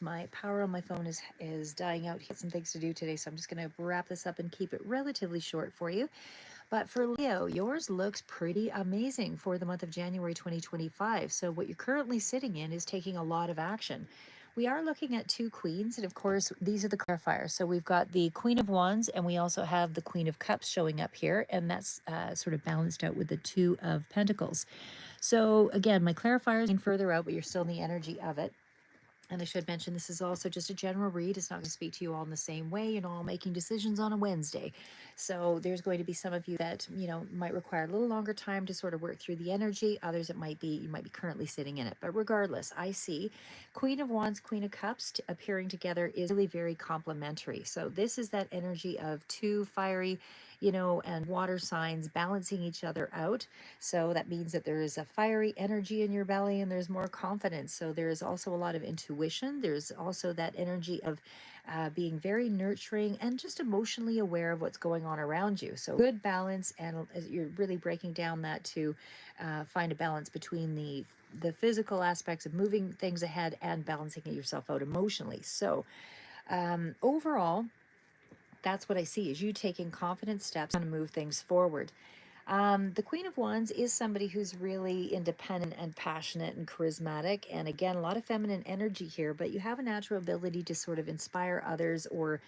My power on my phone is dying out. Got some things to do today, so I'm just going to wrap this up and keep it relatively short for you. But for Leo, yours looks pretty amazing for the month of January 2025. So what you're currently sitting in is taking a lot of action. We are looking at two queens, and of course, these are the clarifiers. So we've got the Queen of Wands, and we also have the Queen of Cups showing up here, and that's sort of balanced out with the Two of Pentacles. So again, my clarifiers are further out, but you're still in the energy of it. And I should mention, this is also just a general read. It's not going to speak to you all in the same way. You're all making decisions on a Wednesday. So there's going to be some of you that, might require a little longer time to sort of work through the energy. Others, you might be currently sitting in it. But regardless, I see Queen of Wands, Queen of Cups appearing together is really very complementary. So this is that energy of two fiery, and water signs balancing each other out. So that means that there is a fiery energy in your belly and there's more confidence. So there is also a lot of intuition. There's also that energy of being very nurturing and just emotionally aware of what's going on around you. So good balance, and you're really breaking down that to find a balance between the physical aspects of moving things ahead and balancing yourself out emotionally. So overall, that's what I see is you taking confident steps to move things forward. The Queen of Wands is somebody who's really independent and passionate and charismatic. And again, a lot of feminine energy here, but you have a natural ability to sort of inspire others or,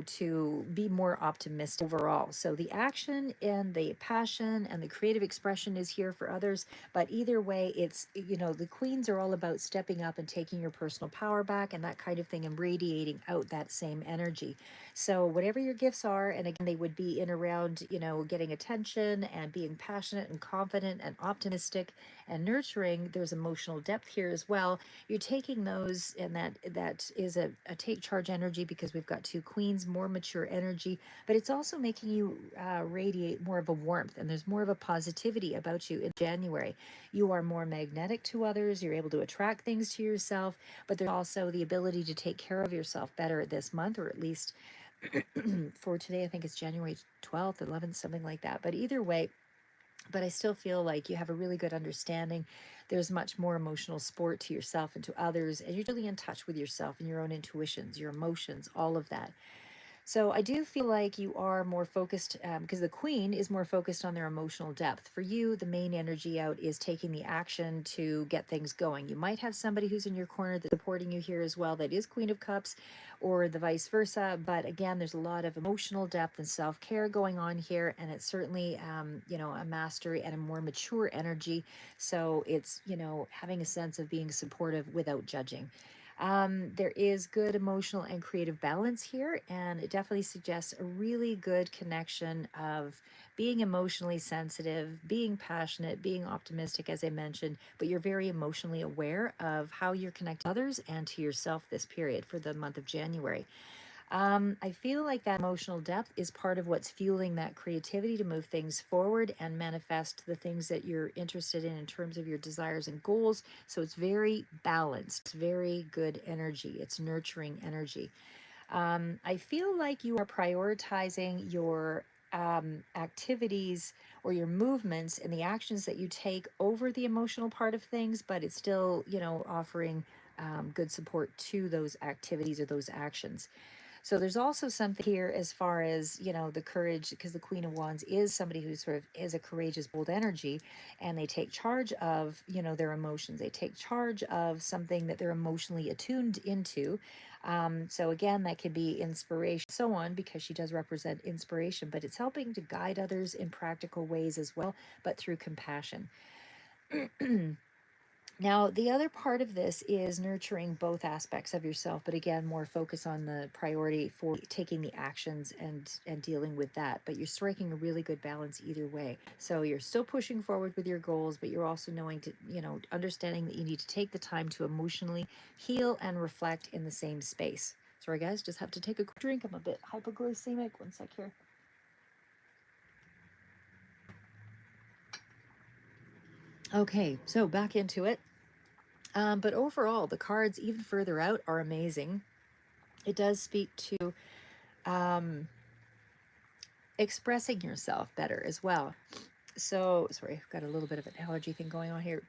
to be more optimistic overall. So the action and the passion and the creative expression is here for others. But either way, it's, the queens are all about stepping up and taking your personal power back and that kind of thing and radiating out that same energy. So whatever your gifts are, and again, they would be in around, getting attention and being passionate and confident and optimistic and nurturing. There's emotional depth here as well. You're taking those, and that is a take charge energy because we've got two queens, more mature energy, but it's also making you radiate more of a warmth, and there's more of a positivity about you in January. You are more magnetic to others. You're able to attract things to yourself, but there's also the ability to take care of yourself better this month, or at least for today. I think it's January 12th, 11th, something like that. But either way, but I still feel like you have a really good understanding. There's much more emotional support to yourself and to others, and you're really in touch with yourself and your own intuitions, your emotions, all of that. So I do feel like you are more focused because the queen is more focused on their emotional depth. For you, the main energy out is taking the action to get things going. You might have somebody who's in your corner that's supporting you here as well. That is Queen of Cups, or the vice versa. But again, there's a lot of emotional depth and self-care going on here. And it's certainly, a mastery and a more mature energy. So it's, having a sense of being supportive without judging. There is good emotional and creative balance here, and it definitely suggests a really good connection of being emotionally sensitive, being passionate, being optimistic, as I mentioned, but you're very emotionally aware of how you're connected to others and to yourself this period for the month of January. I feel like that emotional depth is part of what's fueling that creativity to move things forward and manifest the things that you're interested in terms of your desires and goals. So it's very balanced, it's very good energy, it's nurturing energy. I feel like you are prioritizing your activities or your movements and the actions that you take over the emotional part of things, but it's still, offering good support to those activities or those actions. So there's also something here as far as, the courage, because the Queen of Wands is somebody who sort of is a courageous, bold energy, and they take charge of, their emotions. They take charge of something that they're emotionally attuned into. So again, that could be inspiration, so on, because she does represent inspiration, but it's helping to guide others in practical ways as well, but through compassion. Now, the other part of this is nurturing both aspects of yourself, but again, more focus on the priority for taking the actions and dealing with that. But you're striking a really good balance either way. So you're still pushing forward with your goals, but you're also knowing to, understanding that you need to take the time to emotionally heal and reflect in the same space. Sorry, guys, just have to take a quick drink. I'm a bit hypoglycemic. One sec here. Okay, so back into it. But overall, the cards, even further out, are amazing. It does speak to expressing yourself better as well. So, sorry, I've got a little bit of an allergy thing going on here.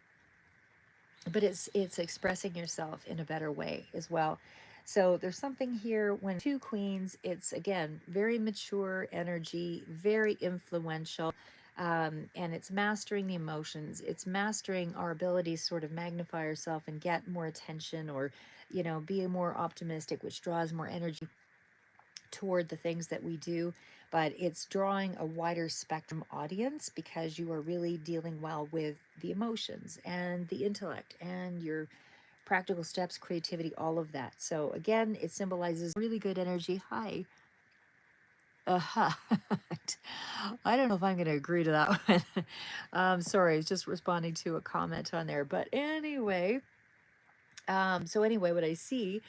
but it's expressing yourself in a better way as well. So there's something here when two queens, it's again very mature energy, very influential, and it's mastering the emotions, it's mastering our ability to sort of magnify ourselves and get more attention, or be more optimistic, which draws more energy toward the things that we do. But it's drawing a wider spectrum audience because you are really dealing well with the emotions and the intellect and your practical steps, creativity, all of that. So again, it symbolizes really good energy. Hi. Uh-huh. I don't know if I'm going to agree to that one. Sorry, I was just responding to a comment on there. But anyway, what I see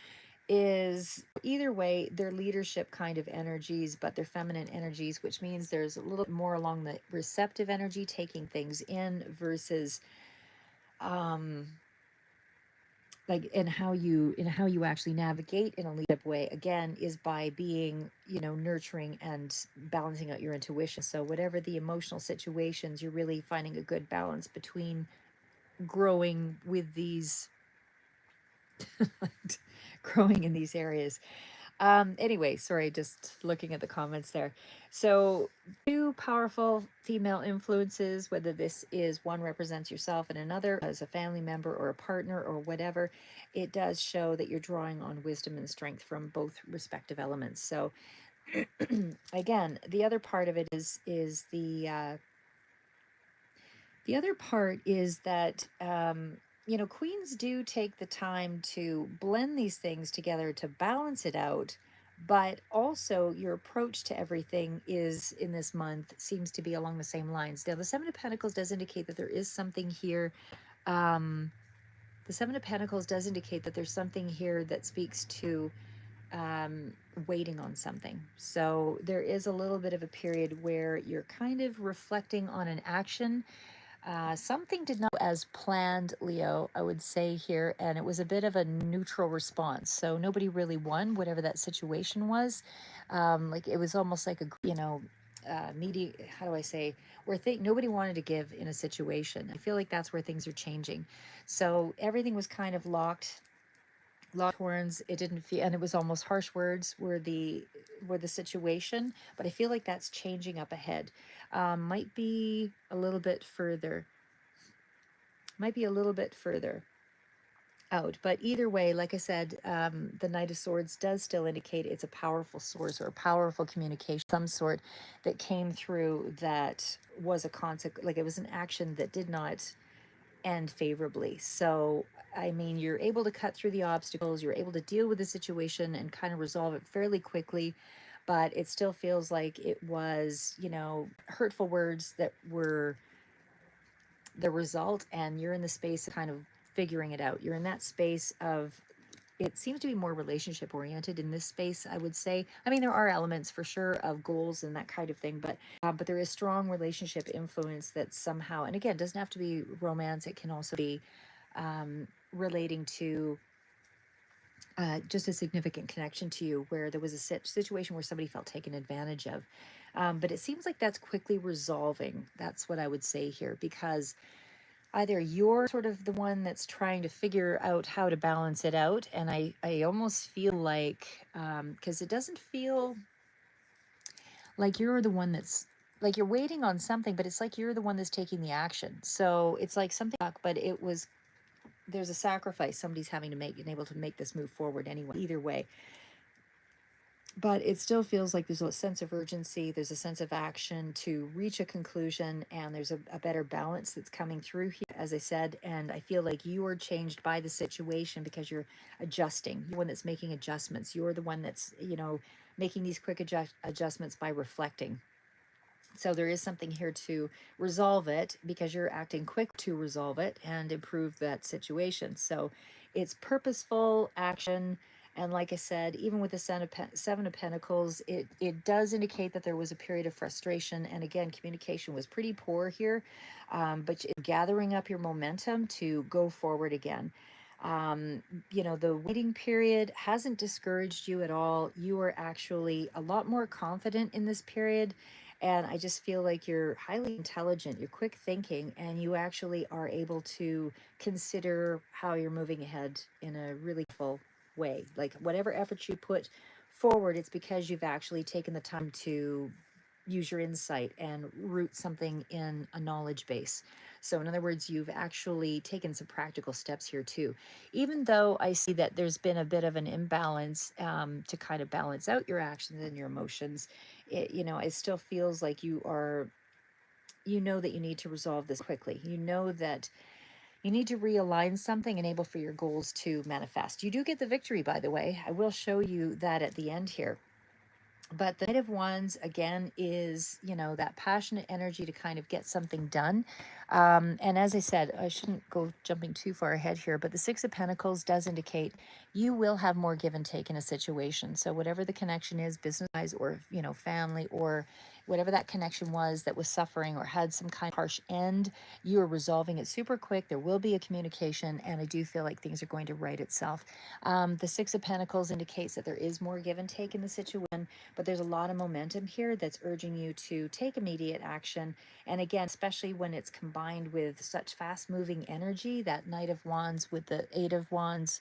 is either way, they're leadership kind of energies, but they're feminine energies, which means there's a little more along the receptive energy, taking things in, versus um like in how you actually navigate in a leadership way, again, is by being nurturing and balancing out your intuition. So whatever the emotional situations, you're really finding a good balance between growing with these growing in these areas. Anyway, sorry, just looking at the comments there. So, two powerful female influences, whether this is one represents yourself and another as a family member or a partner or whatever, it does show that you're drawing on wisdom and strength from both respective elements. So, again, the other part of it is the other part is that queens do take the time to blend these things together to balance it out, but also your approach to everything is in this month seems to be along the same lines. Now, the Seven of Pentacles does indicate that there is something here. Um, the Seven of Pentacles does indicate that there's something here that speaks to um, waiting on something. So there is a little bit of a period where you're kind of reflecting on an action. Something did not go as planned, Leo, I would say here, and it was a bit of a neutral response. So nobody really won, whatever that situation was. Like it was almost like media. How do I say? Where nobody wanted to give in a situation. I feel like that's where things are changing. So everything was kind of locked horns. It didn't feel, and it was almost harsh words were the situation. But I feel like that's changing up ahead. Might be a little bit further. Might be a little bit further out. But either way, like I said, the Knight of Swords does still indicate it's a powerful source or a powerful communication, some sort, that came through that was a consequence. Like it was an action that did not end favorably. So, I mean, you're able to cut through the obstacles, you're able to deal with the situation and kind of resolve it fairly quickly. But it still feels like it was, hurtful words that were the result, and you're in the space of kind of figuring it out. You're in that space of, it seems to be more relationship oriented in this space, I would say. I mean, there are elements for sure of goals and that kind of thing, but there is strong relationship influence that somehow, and again, it doesn't have to be romance, it can also be relating to just a significant connection to you, where there was a situation where somebody felt taken advantage of. But it seems like that's quickly resolving. That's what I would say here, because either you're sort of the one that's trying to figure out how to balance it out, and I almost feel like, because it doesn't feel like you're the one that's, like you're waiting on something, but it's like you're the one that's taking the action. So it's like something, but there's a sacrifice somebody's having to make and able to make this move forward anyway, either way. But it still feels like there's a sense of urgency, there's a sense of action to reach a conclusion, and there's a better balance that's coming through here, as I said. And I feel like you are changed by the situation because you're adjusting. You're the one that's making adjustments. You're the one that's, making these quick adjustments by reflecting. So there is something here to resolve it because you're acting quick to resolve it and improve that situation. So it's purposeful action. And like I said, even with the Seven of Pentacles, it does indicate that there was a period of frustration. And again, communication was pretty poor here, but gathering up your momentum to go forward again. The waiting period hasn't discouraged you at all. You are actually a lot more confident in this period, And I just feel like you're highly intelligent, you're quick thinking, and you actually are able to consider how you're moving ahead in a really full way. Like whatever effort you put forward, it's because you've actually taken the time to use your insight and root something in a knowledge base. So, in other words, you've actually taken some practical steps here too. Even though I see that there's been a bit of an imbalance to kind of balance out your actions and your emotions, it still feels like you know that you need to resolve this quickly. You know that you need to realign something, enable for your goals to manifest. You do get the victory, by the way. I will show you that at the end here. But the Knight of Wands, again, is, that passionate energy to kind of get something done. And as I said, I shouldn't go jumping too far ahead here, but the Six of Pentacles does indicate you will have more give and take in a situation. So whatever the connection is, business-wise or, family, or whatever that connection was that was suffering or had some kind of harsh end, you are resolving it super quick. There will be a communication, and I do feel like things are going to right itself. The Six of Pentacles indicates that there is more give and take in the situation, but there's a lot of momentum here that's urging you to take immediate action. And again, especially when it's combined with such fast moving energy, that Knight of Wands with the Eight of Wands,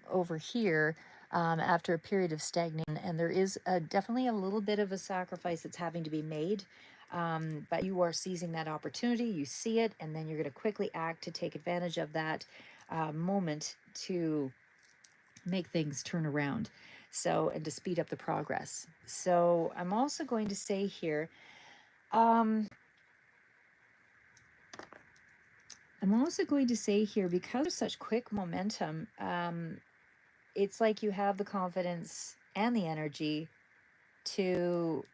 over here, after a period of stagnation. And there is definitely a little bit of a sacrifice that's having to be made. But you are seizing that opportunity, you see it, and then you're going to quickly act to take advantage of that moment to make things turn around. So, and to speed up the progress. So, I'm also going to say here, because of such quick momentum, it's like you have the confidence and the energy to,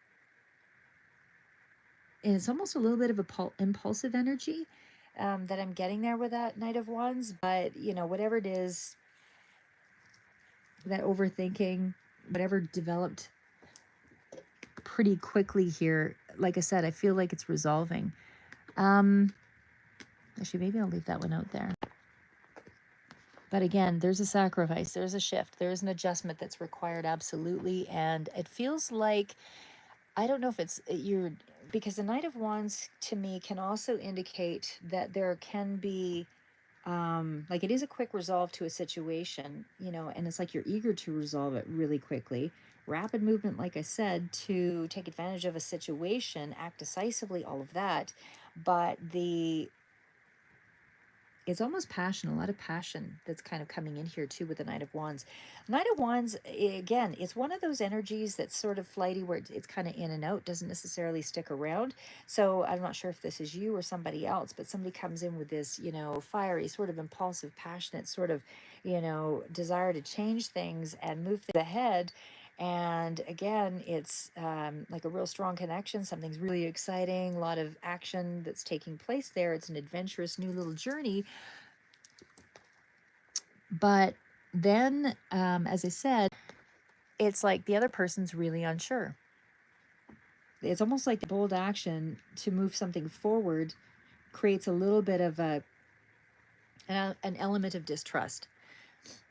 and it's almost a little bit of a impulsive energy that I'm getting there with that Knight of Wands. But, whatever it is, that overthinking, whatever developed pretty quickly here, like I said, I feel like it's resolving. Actually, maybe I'll leave that one out there. But again, there's a sacrifice, there's a shift, there's an adjustment that's required, absolutely. And it feels like, I don't know if it's because the Knight of Wands to me can also indicate that there can be, like, it is a quick resolve to a situation, and it's like you're eager to resolve it really quickly. Rapid movement, like I said, to take advantage of a situation, act decisively, all of that. But it's almost passion, a lot of passion that's kind of coming in here too with the Knight of Wands. Knight of Wands, again, it's one of those energies that's sort of flighty, where it's kind of in and out, doesn't necessarily stick around. So I'm not sure if this is you or somebody else, but somebody comes in with this, fiery, sort of impulsive, passionate, sort of, desire to change things and move things ahead. And again, it's like a real strong connection. Something's really exciting, a lot of action that's taking place there. It's an adventurous new little journey. But then, as I said, it's like the other person's really unsure. It's almost like the bold action to move something forward creates a little bit of an element of distrust.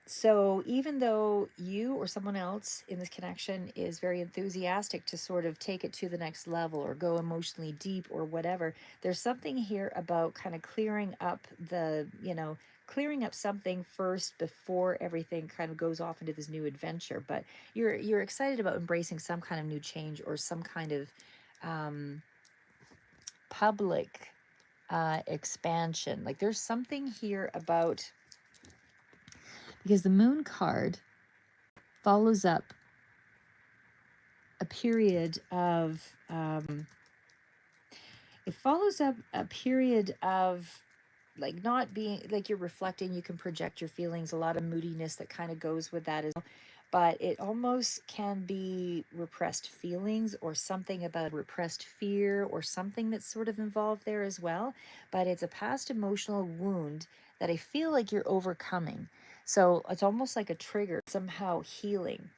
So even though you or someone else in this connection is very enthusiastic to sort of take it to the next level or go emotionally deep or whatever, there's something here about kind of clearing up something first before everything kind of goes off into this new adventure. But you're excited about embracing some kind of new change or some kind of public expansion. Like there's something here about, because the Moon card follows up a period of like not being, like, you're reflecting, you can project your feelings, a lot of moodiness that kind of goes with that as well. But it almost can be repressed feelings or something about repressed fear or something that's sort of involved there as well. But it's a past emotional wound that I feel like you're overcoming. So it's almost like a trigger, somehow healing.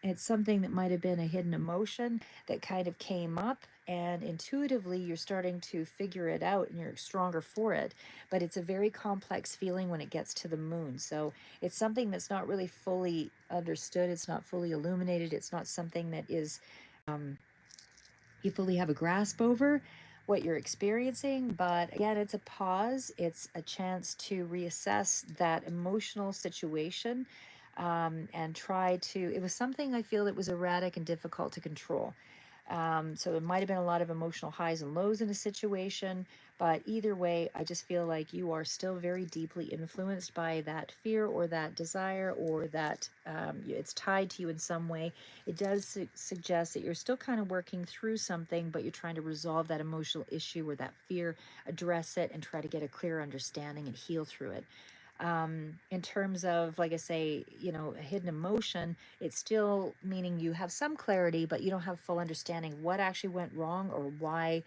It's something that might have been a hidden emotion that kind of came up, and intuitively you're starting to figure it out and you're stronger for it. But it's a very complex feeling when it gets to the moon. So it's something that's not really fully understood. It's not fully illuminated. It's not something that is you fully have a grasp over what you're experiencing. But again, it's a pause, it's a chance to reassess that emotional situation, and try to, it was something I feel that was erratic and difficult to control. So it might have been a lot of emotional highs and lows in a situation, but either way, I just feel like you are still very deeply influenced by that fear or that desire, or that it's tied to you in some way. It does suggest that you're still kind of working through something, but you're trying to resolve that emotional issue or that fear, address it, and try to get a clear understanding and heal through it. In terms of, like I say, a hidden emotion, it's still meaning you have some clarity, but you don't have full understanding what actually went wrong, or why,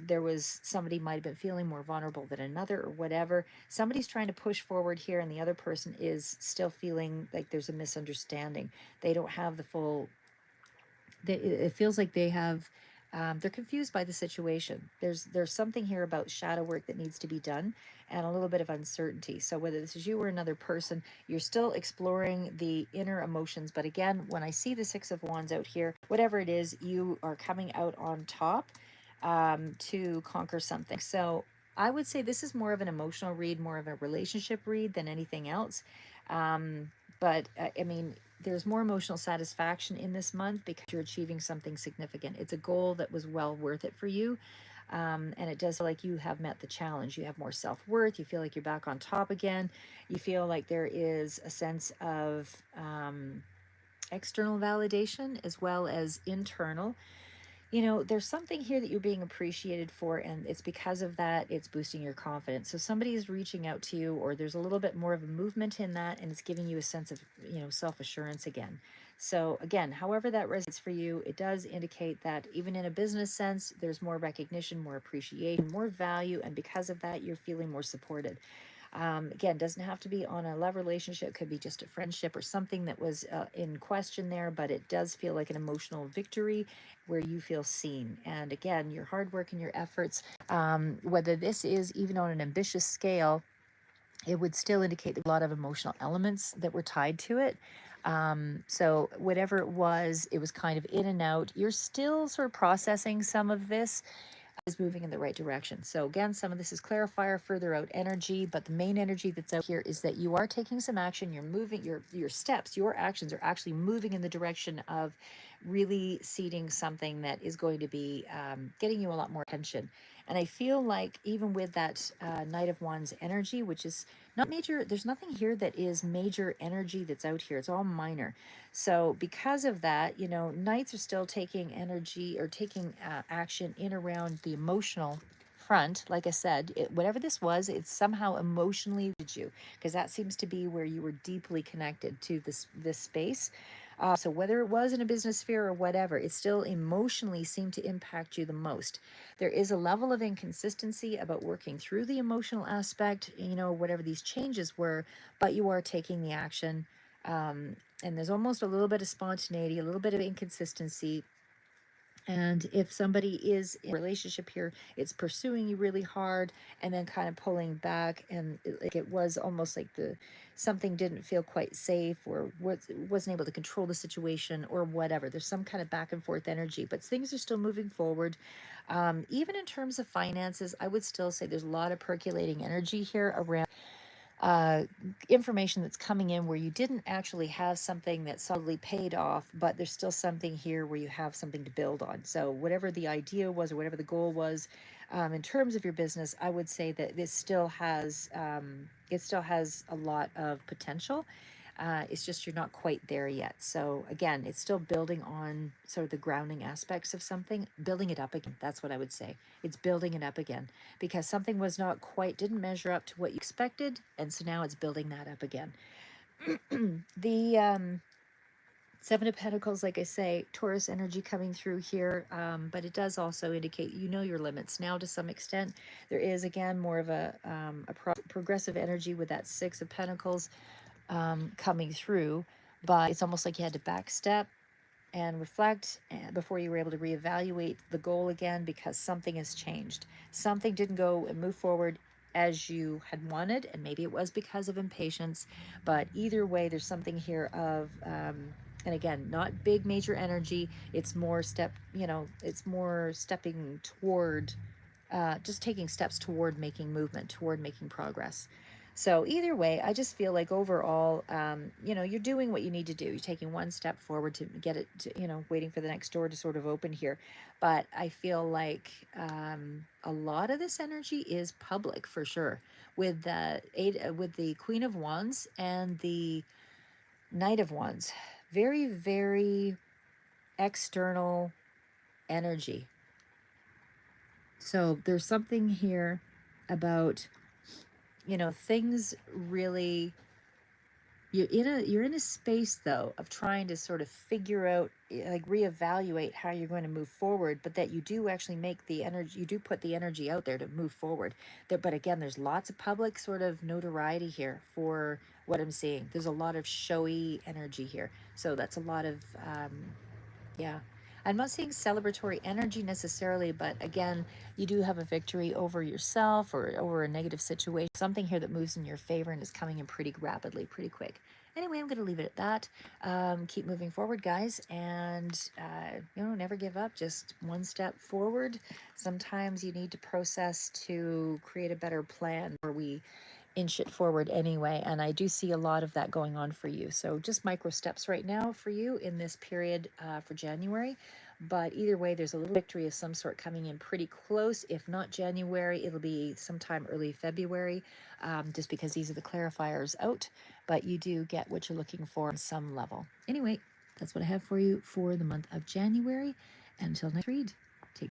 there was somebody might have been feeling more vulnerable than another, or whatever. Somebody's trying to push forward here, and the other person is still feeling like there's a misunderstanding. They don't have the full, it feels like they have, they're confused by the situation. There's something here about shadow work that needs to be done, and a little bit of uncertainty. So whether this is you or another person, you're still exploring the inner emotions. But again, when I see the Six of Wands out here, whatever it is, you are coming out on top, to conquer something. So I would say this is more of an emotional read, more of a relationship read than anything else. Um, but I mean, there's more emotional satisfaction in this month because you're achieving something significant. It's a goal that was well worth it for you. And it does feel like you have met the challenge. You have more self-worth. You feel like you're back on top again. You feel like there is a sense of external validation as well as internal. There's something here that you're being appreciated for, and it's because of that, it's boosting your confidence. So somebody is reaching out to you, or there's a little bit more of a movement in that, and it's giving you a sense of, self-assurance again. So again, however that resonates for you, it does indicate that even in a business sense, there's more recognition, more appreciation, more value, and because of that, you're feeling more supported. Again, doesn't have to be on a love relationship. It could be just a friendship or something that was in question there, but it does feel like an emotional victory where you feel seen. And again, your hard work and your efforts, whether this is even on an ambitious scale, it would still indicate a lot of emotional elements that were tied to it. So whatever it was kind of in and out. You're still sort of processing some of this, is moving in the right direction. So again, some of this is clarifier, further out energy, but the main energy that's out here is that you are taking some action. You're moving, your steps, your actions are actually moving in the direction of really seeding something that is going to be getting you a lot more attention. And I feel like even with that Knight of Wands energy, which is not major, there's nothing here that is major energy that's out here. It's all minor. So because of that, knights are still taking energy or taking action in around the emotional front. Like I said, whatever this was, it's somehow emotionally did you, because that seems to be where you were deeply connected to this space. So whether it was in a business sphere or whatever, it still emotionally seemed to impact you the most. There is a level of inconsistency about working through the emotional aspect, whatever these changes were, but you are taking the action. And there's almost a little bit of spontaneity, a little bit of inconsistency. And if somebody is in a relationship here, it's pursuing you really hard and then kind of pulling back, and it was almost like something didn't feel quite safe, or wasn't able to control the situation or whatever. There's some kind of back and forth energy, but things are still moving forward. Even in terms of finances, I would still say there's a lot of percolating energy here around uh, information that's coming in where you didn't actually have something that solidly paid off, but there's still something here where you have something to build on. So whatever the idea was or whatever the goal was, in terms of your business, I would say that it still has a lot of potential. It's just you're not quite there yet. So again, it's still building on sort of the grounding aspects of something, building it up again. That's what I would say. It's building it up again because something was not quite, didn't measure up to what you expected. And so now it's building that up again. The Seven of Pentacles, like I say, Taurus energy coming through here, but it does also indicate your limits now to some extent. There is, again, more of a progressive energy with that Six of Pentacles coming through, but it's almost like you had to backstep and reflect before you were able to reevaluate the goal again because something has changed. Something didn't go and move forward as you had wanted, and maybe it was because of impatience, but either way, there's something here of And again, not big major energy. It's more it's more stepping toward, just taking steps toward making movement, toward making progress. So either way, I just feel like overall, you're doing what you need to do. You're taking one step forward to get it to, waiting for the next door to sort of open here. But I feel like a lot of this energy is public for sure, with with the Queen of Wands and the Knight of Wands. Very, very external energy. So there's something here about, things really, you're in a space though of trying to sort of figure out, like reevaluate how you're going to move forward, but that you do actually make the energy, you do put the energy out there to move forward there. But again, there's lots of public sort of notoriety here for what I'm seeing. There's a lot of showy energy here, so that's a lot of yeah. I'm not seeing celebratory energy necessarily, but again, you do have a victory over yourself or over a negative situation. Something here that moves in your favor and is coming in pretty rapidly, pretty quick. Anyway, I'm going to leave it at that. Keep moving forward, guys, and never give up. Just one step forward. Sometimes you need to process to create a better plan, where we inch it forward anyway. And I do see a lot of that going on for you. So just micro steps right now for you in this period for January. But either way, there's a little victory of some sort coming in pretty close. If not January, it'll be sometime early February, just because these are the clarifiers out. But you do get what you're looking for on some level. Anyway, that's what I have for you for the month of January. And until next read.